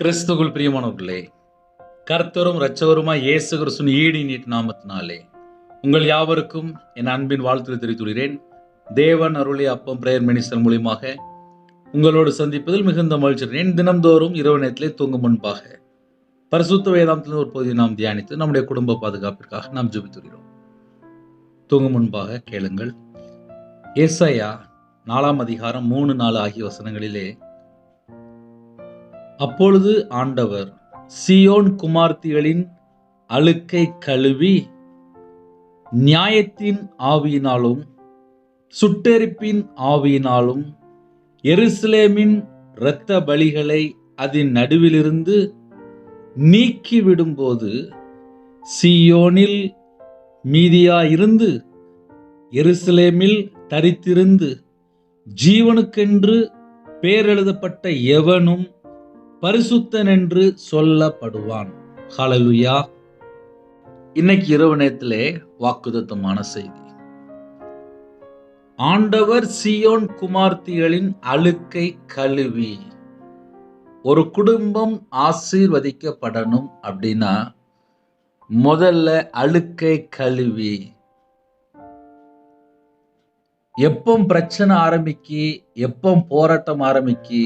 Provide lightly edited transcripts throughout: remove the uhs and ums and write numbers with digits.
கிறிஸ்துவுக்குள் பிரியமானவர்களே, கர்த்தரும் இரட்சகருமாய் இயேசு கிறிஸ்துவின் ஈடு நீட் நாமத்தினாலே உங்கள் யாவருக்கும் என் அன்பின் வாழ்த்துக்களை தெரிவித்துள்ளேன். தேவன் அருளிய அப்பம் பிரேயர் மினிஸ்டர் மூலியமாக உங்களோடு சந்திப்பதில் மிகுந்த மகிழ்ச்சி. தினம்தோறும் இரவு நேரத்திலே தூங்கும் முன்பாக பரிசுத்த வேதாந்தத்தின் ஒரு பகுதியை நாம் தியானித்து நம்முடைய குடும்ப பாதுகாப்பிற்காக நாம் ஜெபித்துள்ளோம். தூங்கும் முன்பாக கேளுங்கள். ஏசாயா 4 அதிகாரம் 3-4 ஆகிய வசனங்களிலே, அப்பொழுது ஆண்டவர் சீயோன் குமார்த்திகளின் அழுக்கை கழுவி நியாயத்தின் ஆவியினாலும் சுட்டெரிப்பின் ஆவியினாலும் எருசலேமின் இரத்த பலிகளை அதன் நடுவிலிருந்து நீக்கிவிடும்போது, சீயோனில் மீதியாயிருந்து எருசலேமில் தரித்திருந்து ஜீவனுக்கென்று பேரெழுதப்பட்ட எவனும் பரிசுத்தன் என்று சொல்லப்படுவான். ஹல்லேலூயா. இன்னைக்கு இரவு நேரத்திலே வாக்குத்தத்தமான செய்தி. ஆண்டவர் சீயோன் குமார்த்திகளின் அழுக்கை கழுவி. ஒரு குடும்பம் ஆசீர்வதிக்கப்படணும் அப்படின்னா முதல்ல அழுக்கை கழுவி. எப்போ பிரச்சனை ஆரம்பிக்கி, எப்போ போராட்டம் ஆரம்பிக்கி,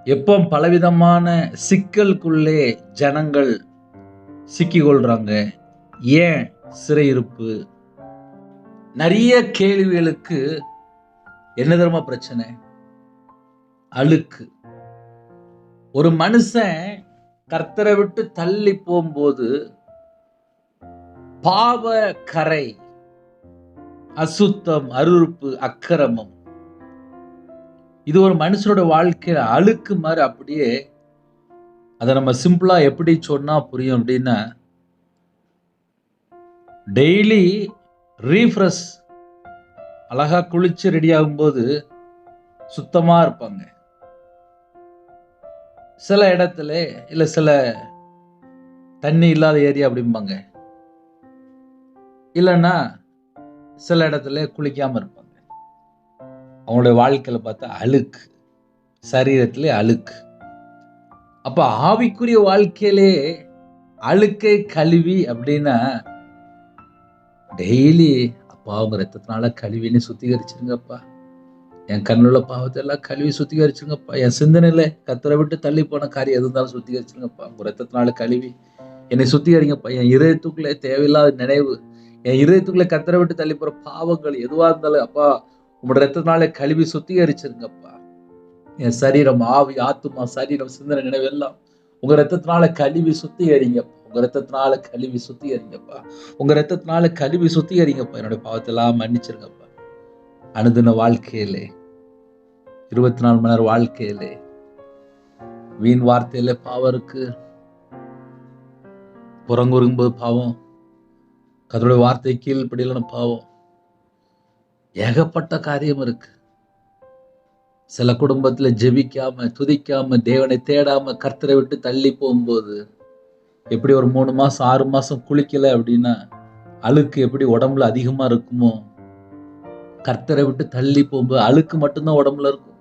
எப்போ பலவிதமான சிக்கலுக்குள்ளே ஜனங்கள் சிக்கிக்கொள்றாங்க, ஏன் சிறையிருப்பு, நிறைய கேள்விகளுக்கு என்ன தெரியுமா பிரச்சனை? அழுக்கு. ஒரு மனுஷன் கர்த்தரை விட்டு தள்ளி போகும்போது பாவ கரை, அசுத்தம், அருவருப்பு, அக்கிரமம், இது ஒரு மனுஷனோட வாழ்க்கையில அழுக்கு மாதிரி. அப்படியே அதை நம்ம சிம்பிளா எப்படி சொன்னா புரியும் அப்படின்னா, டெய்லி ரீஃப்ரெஷ், அழகா குளிச்சு ரெடி ஆகும்போது சுத்தமா இருப்பாங்க. சில இடத்துல இல்ல சில தண்ணி இல்லாத ஏரியா அப்படிம்பாங்க, இல்லைன்னா சில இடத்துல குளிக்காம இருப்பாங்க. அவங்களுடைய வாழ்க்கையில பார்த்தா அழுக்கு, சரீரத்திலே அழுக்கு. அப்ப ஆவிக்குரிய வாழ்க்கையிலே அழுக்கை கழுவி அப்படின்னா, டெய்லி அப்பா அவங்க ரத்தத்தினால கழுவின்னு சுத்திகரிச்சிருங்கப்பா, என் கண்ணுள்ள பாவத்தை எல்லாம் கழுவி சுத்திகரிச்சிருங்கப்பா, என் சிந்தனையில கர்த்தரை விட்டு தள்ளி போன காரியம் எது இருந்தாலும் சுத்திகரிச்சிருங்கப்பா, உங்க ரத்தத்தினால கழுவி என்னை சுத்திகரிங்கப்பா, என் இதயத்துக்குள்ளே தேவையில்லாத நினைவு, என் இதயத்துக்குள்ளே கர்த்தரை விட்டு தள்ளி போற பாவங்கள் எதுவா இருந்தாலும் அப்பா உங்களோட ரத்தத்தினால கழுவி சுத்திகரிச்சிருங்கப்பா, என் சரீரம், ஆவி, ஆத்துமா, சரீரம், சிந்தனை, நினைவு எல்லாம் உங்க ரத்தத்தினால கழுவி சுத்திகரிங்கப்பா, உங்க ரத்தத்தினால கழுவி சுத்திகரிங்கப்பா, உங்க ரத்தத்தினால கழுவி சுத்திகரிங்கப்பா, என்னுடைய பாவத்தெல்லாம் மன்னிச்சிருங்கப்பா. அனுதின வாழ்க்கையிலே, 24 மணி நேரம் வாழ்க்கையிலே வீண் வார்த்தையில பாவம் இருக்கு, புறங்குறும்போது பாவம், கர்த்தருடைய வார்த்தை கீழ்ப்படியலன்னு பாவம், ஏகப்பட்ட காரியம் இருக்கு. சில குடும்பத்துல ஜெபிக்காம, துதிக்காம, தேவனை தேடாம, கர்த்தரை விட்டு தள்ளி போகும்போது, எப்படி ஒரு 3 மாசம் 6 மாசம் குளிக்கல அப்படின்னா அழுக்கு எப்படி உடம்புல அதிகமா இருக்குமோ, கர்த்தரை விட்டு தள்ளி போகும்போது அழுக்கு மட்டும்தான் உடம்புல இருக்கும்.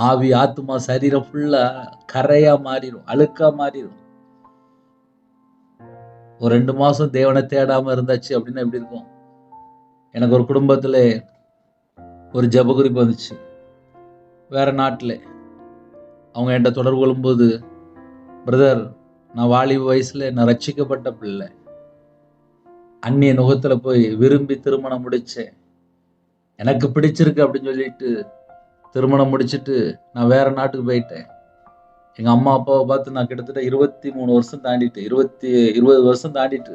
ஆவி, ஆத்துமா, சரீரம் ஃபுல்லா கரையா மாறிடும், அழுக்கா மாறிடும். ஒரு 2 மாசம் தேவனை தேடாம இருந்தாச்சு அப்படின்னா எப்படி இருக்கும்? எனக்கு ஒரு குடும்பத்துல ஒரு ஜெப குறிப்பு வந்துச்சு, வேற நாட்டுல. அவங்க என்கிட்ட தொடர்பு கொள்ளும்போது, பிரதர், நான் வாலிப வயசுல நான் ரட்சிக்கப்பட்ட பிள்ளை, அந்நிய நுகத்துல போய் விரும்பி திருமணம் முடிச்சேன், எனக்கு பிடிச்சிருக்கு அப்படின்னு சொல்லிட்டு திருமணம் முடிச்சுட்டு நான் வேற நாட்டுக்கு போயிட்டேன். எங்க அம்மா அப்பாவை பார்த்து நான் கிட்டத்தட்ட 23 வருஷம் தாண்டிட்டு, 20 வருஷம் தாண்டிட்டு,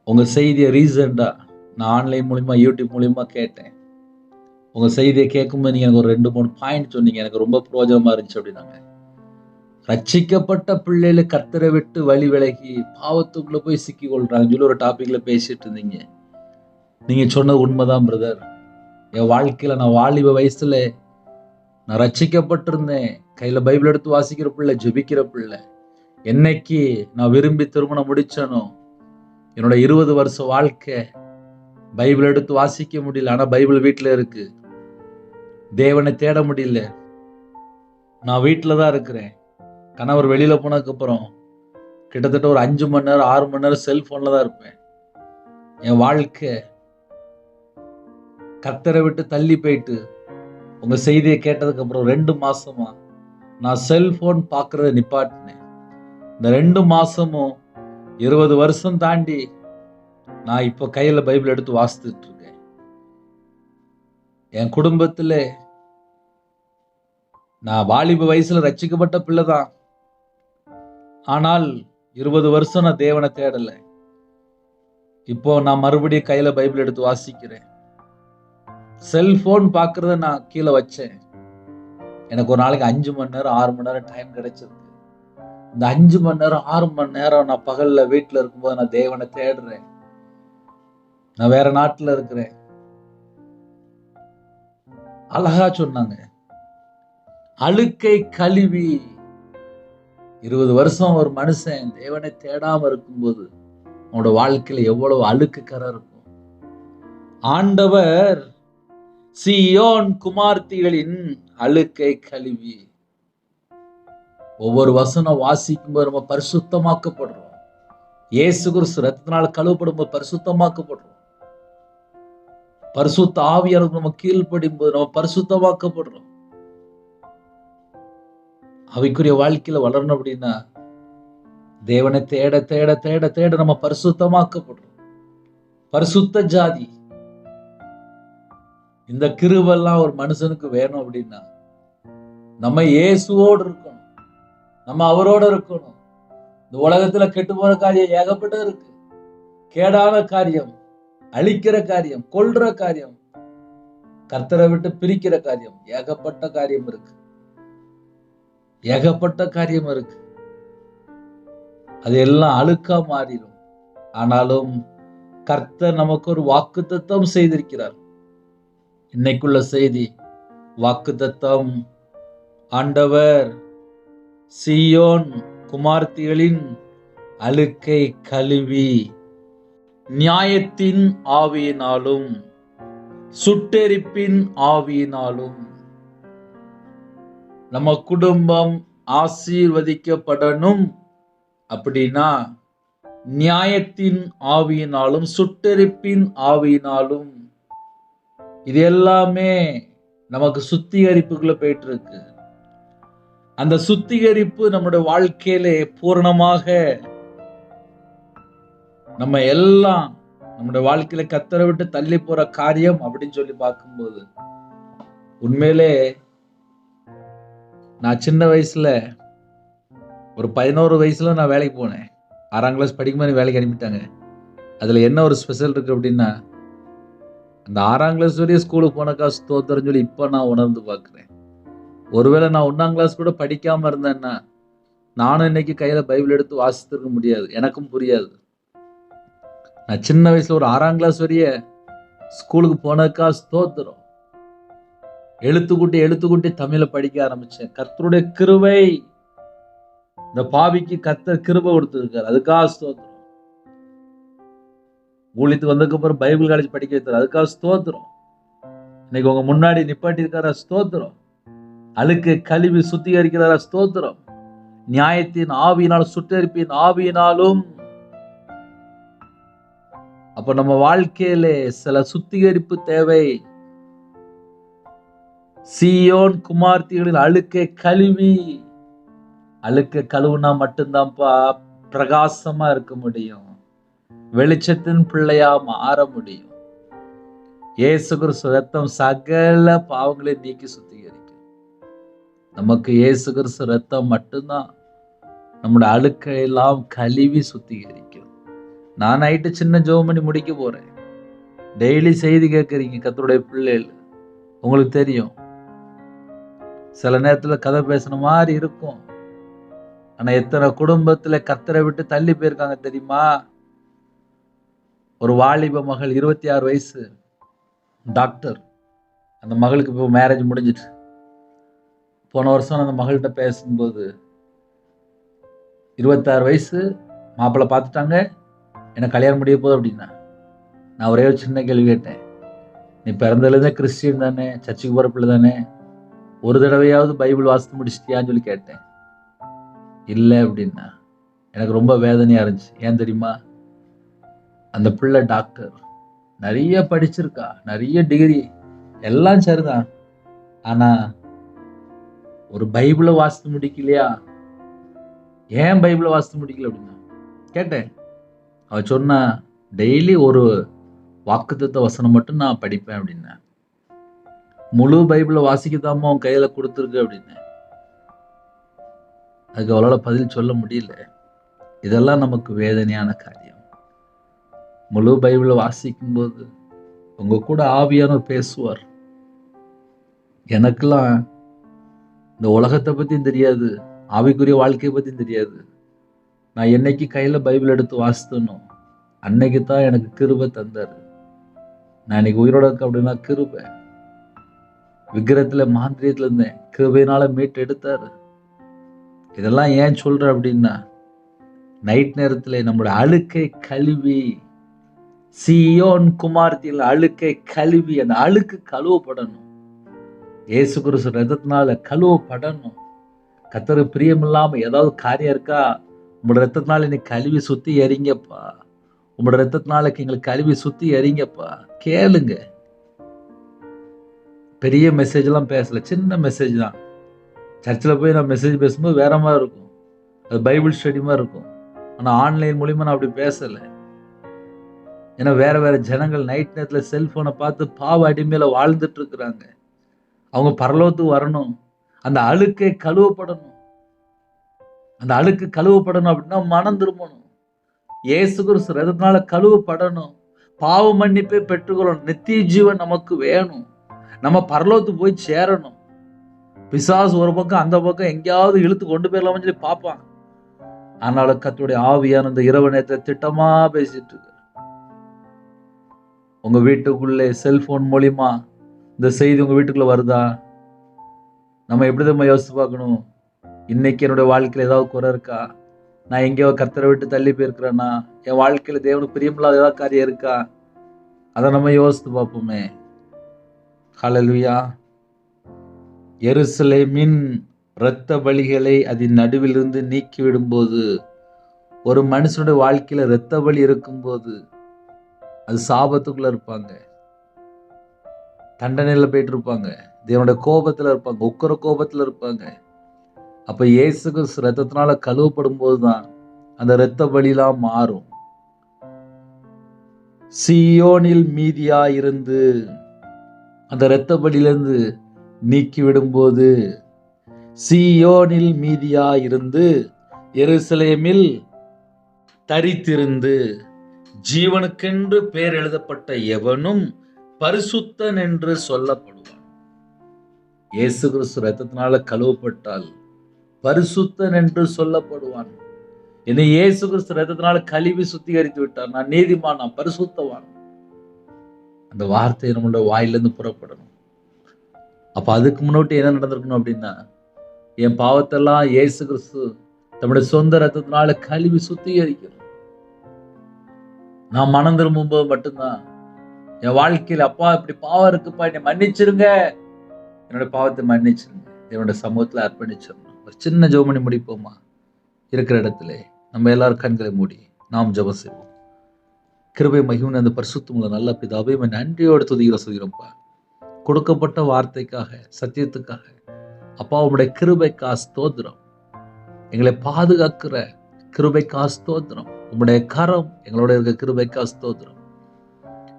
உங்க செய்தியை ரீசெண்டா நான் ஆன்லைன் மூலியமா, யூடியூப் மூலியமா கேட்டேன். உங்க செய்தியை கேட்கும்போது நீங்க எனக்கு ஒரு 2-3 பாயிண்ட் சொன்னீங்க, எனக்கு ரொம்ப பிரயோஜனமா இருந்துச்சு அப்படின்னாங்க. ரட்சிக்கப்பட்ட பிள்ளைகளை கர்த்தரை விட்டு வழி விலகி பாவத்துக்குள்ள போய் சிக்கி கொள்றாங்கன்னு சொல்லி ஒரு டாபிக்ல பேசிட்டு இருந்தீங்க. நீங்க சொன்னது உண்மைதான் பிரதர். என் வாழ்க்கையில நான் வாலிப வயசுல நான் ரட்சிக்கப்பட்டிருந்தேன், கையில பைபிள் எடுத்து வாசிக்கிற பிள்ளை, ஜெபிக்கிற பிள்ளை. என்னைக்கு நான் விரும்பி திருமணம் முடிச்சனோ, என்னோட 20 வருஷ வாழ்க்கை பைபிள் எடுத்து வாசிக்க முடியல, ஆனா பைபிள் வீட்டுல இருக்கு. தேவனை தேட முடியல, நான் வீட்டில் தான் இருக்கிறேன். கணவர் வெளியில போனதுக்கு அப்புறம் கிட்டத்தட்ட ஒரு 5 மணி நேரம் 6 மணி நேரம் செல்போன்ல தான் இருப்பேன். என் வாழ்க்கை கர்த்தரை விட்டு தள்ளி போயிட்டு உங்க செய்தியை கேட்டதுக்கு அப்புறம் 2 மாசமா நான் செல்போன் பார்க்கறத நிப்பாட்டினேன். இந்த 2 மாசமும் 20 வருஷம் தாண்டி நான் இப்போ கையில பைபிள் எடுத்து வாசித்துட்டு இருக்கேன். என் குடும்பத்துல நான் வாலிப வயசுல ரட்சிக்கப்பட்ட பிள்ளைதான். ஆனால் 20 வருஷம் நான் தேவனை தேடல. இப்போ நான் மறுபடியும் கையில பைபிள் எடுத்து வாசிக்கிறேன். செல்போன் பார்க்கறத நான் கீழே வச்சேன். எனக்கு ஒரு நாளைக்கு 5 மணி நேரம் 6 மணி நேரம் டைம் கிடைச்சிருக்கு. இந்த 5 மணி நேரம் 6 மணி நேரம் நான் பகல்ல வீட்டுல இருக்கும்போது நான் தேவனை தேடுறேன். நான் வேற நாட்டுல இருக்கிறேன். அழகா சொன்னாங்க, அழுக்கை கழுவி. 20 வருஷம் ஒரு மனுஷன் தேவனை தேடாம இருக்கும்போது அவனோட வாழ்க்கையில எவ்வளவு அழுக்கு கரை இருக்கும். ஆண்டவர் சீயோன் குமார்த்திகளின் அழுக்கை கழுவி. ஒவ்வொரு வசனம் வாசிக்கும் போது நம்ம பரிசுத்தமாக்கப்படுறோம். இயேசு கிறிஸ்து ரத்தத்தினால் கழுவப்படும் போது பரிசுத்தமாக்கப்படுறோம். பரிசுத்த ஆவியானவருக்கு நம்ம கீழ்ப்படியும் போது நம்ம பரிசுத்தமாக்கப்படுறோம். அவைக்குரிய வாழ்க்கையில வளரணும் அப்படின்னா தேவனை தேட தேட தேட தேட நம்ம பரிசுத்தமாக்கப்படுறோம். பரிசுத்த ஜாதி. இந்த கிருபெல்லாம் ஒரு மனுஷனுக்கு வேணும் அப்படின்னா நம்ம இயேசுவோடு இருக்கணும். நம்ம அவரோட இருக்கணும். இந்த உலகத்துல கெட்டு போற காரியம் ஏகப்பட்டது இருக்கு. கேடான காரியம், அழிக்கிற காரியம், கொல்ற காரியம், கர்த்தரை விட்டு பிரிக்கிற காரியம், ஏகப்பட்ட காரியம் இருக்கு. ஏகப்பட்ட காரியம் இருக்கு. அது எல்லாம் அழுக்கா மாறிடும். ஆனாலும் கர்த்தர் நமக்கு ஒரு வாக்குத்தத்தம் செய்திருக்கிறார். இன்னைக்குள்ள செய்தி வாக்குத்தத்தம். ஆண்டவர் சீயோன் குமார்த்திகளின் அழுக்கை கழுவி நியாயத்தின் ஆவியினாலும் சுட்டெரிப்பின் ஆவியினாலும். நம்ம குடும்பம் ஆசீர்வதிக்கப்படணும் அப்படின்னா நியாயத்தின் ஆவியினாலும் சுட்டெரிப்பின் ஆவியினாலும். இது எல்லாமே நமக்கு சுத்திகரிப்புக்குள்ள போயிட்டு இருக்கு. அந்த சுத்திகரிப்பு நம்முடைய வாழ்க்கையிலே பூரணமாக நம்ம எல்லாம் நம்முடைய வாழ்க்கையில கர்த்தரை விட்டு தள்ளி போற காரியம் அப்படின்னு சொல்லி பார்க்கும்போது உண்மையிலே நான் சின்ன வயசுல ஒரு 11 வயசுல நான் வேலைக்கு போனேன். 6ஆம் கிளாஸ் படிக்கும்போது வேலைக்கு அனுப்பிட்டாங்க. அதுல என்ன ஒரு ஸ்பெஷல் இருக்கு அப்படின்னா அந்த 6ஆம் கிளாஸ் வரையும் ஸ்கூலுக்கு போனக்கா ஸ்தோத்திரம் சொல்லி இப்ப நான் உணர்ந்து பார்க்கிறேன். ஒருவேளை நான் 1ஆம் கிளாஸ் கூட படிக்காம இருந்தேன்னா நானும் இன்னைக்கு கையில பைபிள் எடுத்து வாசித்திருக்க முடியாது. எனக்கும் புரியாது. நான் சின்ன வயசுல ஒரு 6ஆம் கிளாஸ் வரைய ஸ்கூலுக்கு போனதுக்கா ஸ்தோத்திரம். எழுத்துக்கூட்டி தமிழ படிக்க ஆரம்பிச்சேன். கர்த்தருடைய கிருபை. இந்த பாவிக்கு கர்த்தர் கிருபை கொடுத்திருக்காரு. அதுக்காக ஸ்தோத்திரம். ஊழியத்துக்கு வந்ததுக்கு அப்புறம் பைபிள் காலேஜ் படிக்க வைத்தார். அதுக்காக ஸ்தோத்திரம். இன்னைக்கு உங்க முன்னாடி நிப்பாட்டி இருக்காரா? ஸ்தோத்திரம். அழுக்கு கழுவி சுத்திகரிக்கிறாரா? ஸ்தோத்திரம். நியாயத்தின் ஆவியினாலும் சுட்டெரிப்பின் ஆவியினாலும். அப்ப நம்ம வாழ்க்கையில சில சுத்திகரிப்பு தேவை. சீயோன் குமார்த்திகளின் அழுக்கை கழுவி. அழுக்கை கழுவுனா மட்டும்தான்ப்பா பிரகாசமா இருக்க முடியும். வெளிச்சத்தின் பிள்ளையா மாற முடியும். இயேசு கிறிஸ்து ரத்தம் சகல பாவங்களை நீக்கி சுத்திகரிக்கும். நமக்கு இயேசு கிறிஸ்து ரத்தம் மட்டும்தான் நம்முடைய அழுக்கை எல்லாம் கழுவி சுத்திகரிக்கும். நான் நைட்டு சின்ன ஜெபம் பண்ணி முடிக்க போறேன். டெய்லி செய்தி கேட்கறீங்க கர்த்தருடைய பிள்ளைகள். உங்களுக்கு தெரியும் சில நேரத்துல கதை பேசுன மாதிரி இருக்கும். ஆனா எத்தனை குடும்பத்துல கர்த்தரை விட்டு தள்ளி போயிருக்காங்க தெரியுமா? ஒரு வாலிப மகள் 26 வயசு டாக்டர். அந்த மகளுக்கு இப்போ மேரேஜ் முடிஞ்சிட்டு. போன வருஷம் அந்த மகள்கிட்ட பேசும்போது 26 வயசு மாப்பிள்ளை பார்த்துட்டாங்க, எனக்கு கல்யாணம் முடிய போகுது அப்படின்னா. நான் ஒரே ஒரு சின்ன கேள்வி கேட்டேன். நீ பிறந்ததுலேருந்தே கிறிஸ்டியன் தானே, சர்ச்சுக்கு போகிற பிள்ளை தானே, ஒரு தடவையாவது பைபிள் வாசித்து முடிச்சிட்டியான்னு சொல்லி கேட்டேன். இல்லை அப்படின்னா எனக்கு ரொம்ப வேதனையா இருந்துச்சு. ஏன் தெரியுமா? அந்த பிள்ளை டாக்டர், நிறைய படிச்சிருக்கா, நிறைய டிகிரி, எல்லாம் சரிதான். ஆனா ஒரு பைபிளை வாசித்து முடிக்கலையா? ஏன் பைபிளை வாசித்து முடிக்கல அப்படின்னா கேட்டேன். அவ சொன்னா, டெய்லி ஒரு வாக்குத்தத்த வசனம் மட்டும் நான் படிப்பேன் அப்படின்னா. முழு பைபிளை வாசிக்கதாம அவன் கையில கொடுத்துருக்கு அப்படின்னு. அதுக்கு அவளால பதில் சொல்ல முடியல. இதெல்லாம் நமக்கு வேதனையான காரியம். முழு பைபிளை வாசிக்கும் போது உங்க கூட ஆவியானவர் பேசுவார். எனக்கெல்லாம் இந்த உலகத்தை பத்தியும் தெரியாது, ஆவிக்குரிய வாழ்க்கையை பத்தியும் தெரியாது. நான் என்னைக்கு கையில பைபிள் எடுத்து வாசித்தனோ அன்னைக்கு தான் எனக்கு கிருபை தந்தாரு. நான் இன்னைக்கு உயிரோட இருக்க அப்படின்னா கிருபை. விக்கிரத்துல மாந்திரியத்துல இருந்தேன், கிருபையினால மீட்டு எடுத்தாரு. இதெல்லாம் ஏன் சொல்ற அப்படின்னா, நைட் நேரத்துல நம்மளுடைய அழுக்கை கழுவி, சீயோன் குமாரத்தின் அழுக்கை கழுவி, அந்த அழுக்கு கழுவப்படணும். இயேசு கிறிஸ்து ரத்தத்தினால கழுவப்படணும். கர்த்தருக்கு பிரியமில்லாம ஏதாவது காரியம் இருக்கா? உங்களோட ரத்தத்தினால இன்னைக்கு கழுவி சுத்தி எறிங்கப்பா. உங்களோட ரத்தத்தினால எங்களுக்கு கழுவி சுத்தி எறிங்கப்பா. கேளுங்க. பெரிய மெசேஜ் எல்லாம் பேசல, சின்ன மெசேஜ் தான். சர்ச்சில் போய் நான் மெசேஜ் பேசும்போது வேற மாதிரி இருக்கும், அது பைபிள் ஸ்டடி மாதிரி இருக்கும். ஆனால் ஆன்லைன் மூலியமா நான் அப்படி பேசலை. ஏன்னா வேற வேற ஜனங்கள் நைட் நேரத்தில் செல்போனை பார்த்து பாவ அடிமையில வாழ்ந்துட்டு இருக்கிறாங்க. அவங்க பரலோகத்துக்கு வரணும், அந்த அழுக்கை கழுவப்படணும். அந்த அழுக்கு கழுவப்படணும் அப்படின்னா மனம் திரும்பணும். இயேசு கிறிஸ்து ரத்தத்தினால கழுவப்படணும். பாவ மன்னிப்பை பெற்றுக்கொள்ளணும். நித்திய ஜீவன் நமக்கு வேணும். நம்ம பரலோகத்துக்கு போய் சேரணும். பிசாசு ஒரு பக்கம் அந்த பக்கம் எங்கேயாவது இழுத்து கொண்டு போயிடலாம்னு சொல்லி பார்ப்பான். ஆனாலும் கர்த்தருடைய ஆவியான இந்த இரவு நேரத்தை திட்டமா பேசிட்டு இருக்கு. உங்க வீட்டுக்குள்ளே செல்போன் மூலியமா இந்த செய்தி உங்க வீட்டுக்குள்ள வருதா? நம்ம எப்படிதான் யோசிச்சு பார்க்கணும். இன்னைக்கு என்னுடைய வாழ்க்கையில ஏதாவது குறை இருக்கா? நான் எங்கேயோ கர்த்தரை விட்டு தள்ளி போயிருக்கிறேன்னா? என் வாழ்க்கையில தேவனுக்கு பிரியமில்லாத ஏதாவது காரியம் இருக்கா? அதை நம்ம யோசித்து பார்ப்போமே. ஹல்லேலூயா. எருசலேமின் இரத்த பலிகளை அதன் நடுவிலிருந்து நீக்கி விடும்போது, ஒரு மனுஷனுடைய வாழ்க்கையில இரத்த பலி இருக்கும்போது அது சாபத்துக்குள்ள இருப்பாங்க, தண்டனையில போயிட்டு இருப்பாங்க, தேவனுடைய கோபத்துல இருப்பாங்க, உக்கிர கோபத்துல இருப்பாங்க. அப்ப இயேசு கிறிஸ்து ரத்தத்தினால கழுவப்படும் போதுதான் அந்த இரத்த பலிலாம் மாறும். சீயோனில் மீதியா இருந்து அந்த இரத்த பலியிலிருந்து நீக்கி விடும்போது, சீயோனில் மீதியா இருந்து எருசலேமில் தரித்திருந்து ஜீவனுக்கென்று பெயர் எழுதப்பட்ட எவனும் பரிசுத்தன் என்று சொல்லப்படுவான். இயேசு கிறிஸ்து ரத்தத்தினால கழுவப்பட்டால் பரிசுத்தன் என்று சொல்லப்படுவான். என்னை இயேசு கிறிஸ்து ரத்தத்தினால கழுவி சுத்திகரித்து விட்டார், நான் நீதிமான், நான் பரிசுத்தவான். அந்த வார்த்தை நம்மளோட வாயிலிருந்து புறப்படணும். அப்ப அதுக்கு முன்னாடி என்ன நடந்திருக்கணும் அப்படின்னா, என் பாவத்தெல்லாம் இயேசு கிறிஸ்து தம்முடைய சொந்த ரத்தத்தினால கழுவி சுத்திகரிக்கணும். நான் மனம் திரும்பும்போது மட்டும்தான் என் வாழ்க்கையில, அப்பா இப்படி பாவம் இருக்குப்பா, என்னை மன்னிச்சிருங்க, என்னோட பாவத்தை மன்னிச்சிருங்க, என்னோட சமூகத்துல அர்ப்பணிச்சிடணும். ஒரு சின்ன ஜெபம் பண்ணி முடிப்போமா? இருக்கிற இடத்துல நம்ம எல்லாரும் கண்களை மூடி நாம் ஜெபம் செய்வோம். கிருபை மகிமை அந்த பரிசுத்தமுள்ள நல்ல பிதாவே, நன்றியோடு சொல்கிறோம்ப்பா. கொடுக்கப்பட்ட வார்த்தைக்காக, சத்தியத்துக்காக, அப்பா உம்முடைய கிருபைக்கா ஸ்தோத்திரம். எங்களை பாதுகாக்கிற கிருபைக்கா ஸ்தோத்திரம். உம்முடைய கரம் எங்களோட இருக்க கிருபைக்கா ஸ்தோத்திரம்.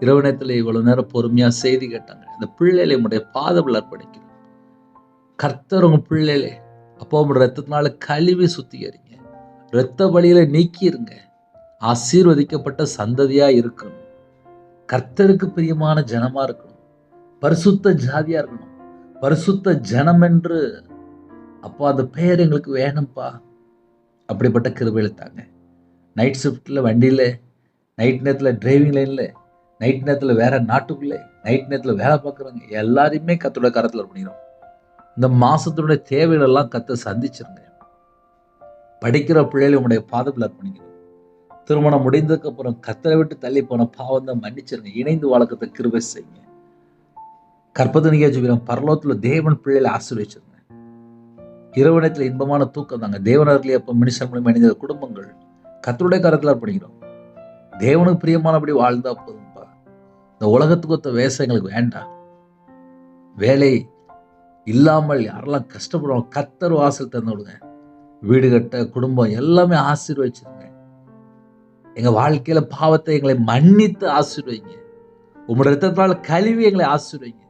இரவு நேரத்தில் இவ்வளவு நேரம் பொறுமையா செய்தி கேட்டாங்க. இந்த பிள்ளைகளை உம்முடைய பாதத்தில் அர்ப்பணிக்கிறோம். கர்த்தர் உங்க பிள்ளைகளே அப்பா உம்முடைய ரத்தத்தினால கழுவி சுத்திகரிங்க, இரத்த பலியில நீக்கிருங்க. ஆசீர்வதிக்கப்பட்ட சந்ததியா இருக்கணும், கர்த்தருக்கு பிரியமான ஜனமா இருக்கணும், பரிசுத்த ஜாதியா இருக்கணும், பரிசுத்த ஜனம் என்று அப்பா அந்த பெயர் எங்களுக்கு வேணும்ப்பா. அப்படிப்பட்ட கிருபையில தாங்க. நைட் ஷிஃப்ட்ல வண்டியில, நைட் நேரத்தில் டிரைவிங் லைன்ல, நைட் நேரத்தில் வேற நாட்டுக்குள்ளே, நைட் நேரத்தில் வேலை பார்க்குறவங்க எல்லாரையுமே கர்த்தரோட கரத்தில் பண்ணிடும். இந்த மாசத்தினுடைய தேவைகள் எல்லாம் கர்த்தர் சந்திச்சிருங்க. படிக்கிற பிள்ளைகளை உங்களுடைய பாதத்தில் அர்ப்பணிக்கணும். திருமணம் முடிந்ததுக்கு அப்புறம் கர்த்தரை விட்டு தள்ளி போன பாவம் தான் மன்னிச்சிருங்க. இணைந்து வழக்கத்தை கிருபை செய்யுங்க. கற்பதனிக்கா ஜெபிக்கிறோம். பரலோகத்துல தேவன் பிள்ளைகளை ஆசீர்வதிச்சிருங்க. இரவு நேரத்தில் இன்பமான தூக்கம் தாங்க. தேவனர்களே அப்ப மனுஷன் மூலியமா இணைந்த குடும்பங்கள் கர்த்தருடைய கரத்துல அர்ப்பணிக்கிறோம். தேவனுக்கு பிரியமானபடி வாழ்ந்தா போதும்பா. இந்த உலகத்துக்கு ஒத்த வேஷம் எங்களுக்கு வேண்டாம். வேலை இல்லாமல் யாரெல்லாம் கஷ்டப்படுவாங்க கர்த்தர் வாசல் தந்து விடுங்க. வீடு கட்ட குடும்பம் எல்லாமே ஆசீர்வதிச்சிருங்க. எங்க வாழ்க்கையில பாவத்தை எங்களை மன்னித்து ஆசீர்வைங்க. உங்களுடைய ரத்தத்தால் கழுவி எங்களை ஆசீர்வைங்க.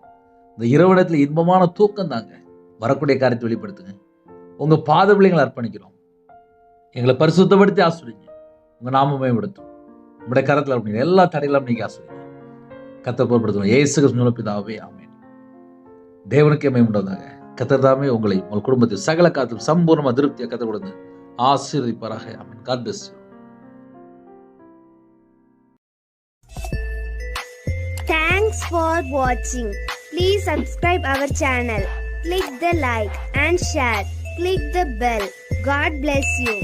இந்த இரவு நேரத்துல இன்பமான தூக்கம் தாங்க. வரக்கூடிய காரியத்தை வெளிப்படுத்துங்க. உங்க பாத பிள்ளைங்களை அர்ப்பணிக்கிறோம். எங்களை பரிசுத்தப்படுத்தி ஆசீர்வைங்க. உங்க நாமமே விடுத்தும் உங்களுடைய கரத்துல அர்ப்பணிங்க. எல்லா தடையிலும் நீங்க ஆசீர்வைங்க. கர்த்தர் பொறுப்படுத்தணும். இயேசு கிறிஸ்துவின் பிதாவே ஆமென். தேவனுக்கே மகிமை உண்டாவதாக. கர்த்தர் தாமே உங்களை உங்கள் குடும்பத்தில் சகல காத்தும் சம்பூர்ணமா திருப்தியா கர்த்தர் கொடுங்க ஆசீர்வதிப்பாராக. ஆமென். God bless you. Thanks for watching. Please subscribe our channel. Click the like and share. Click the bell. God bless you.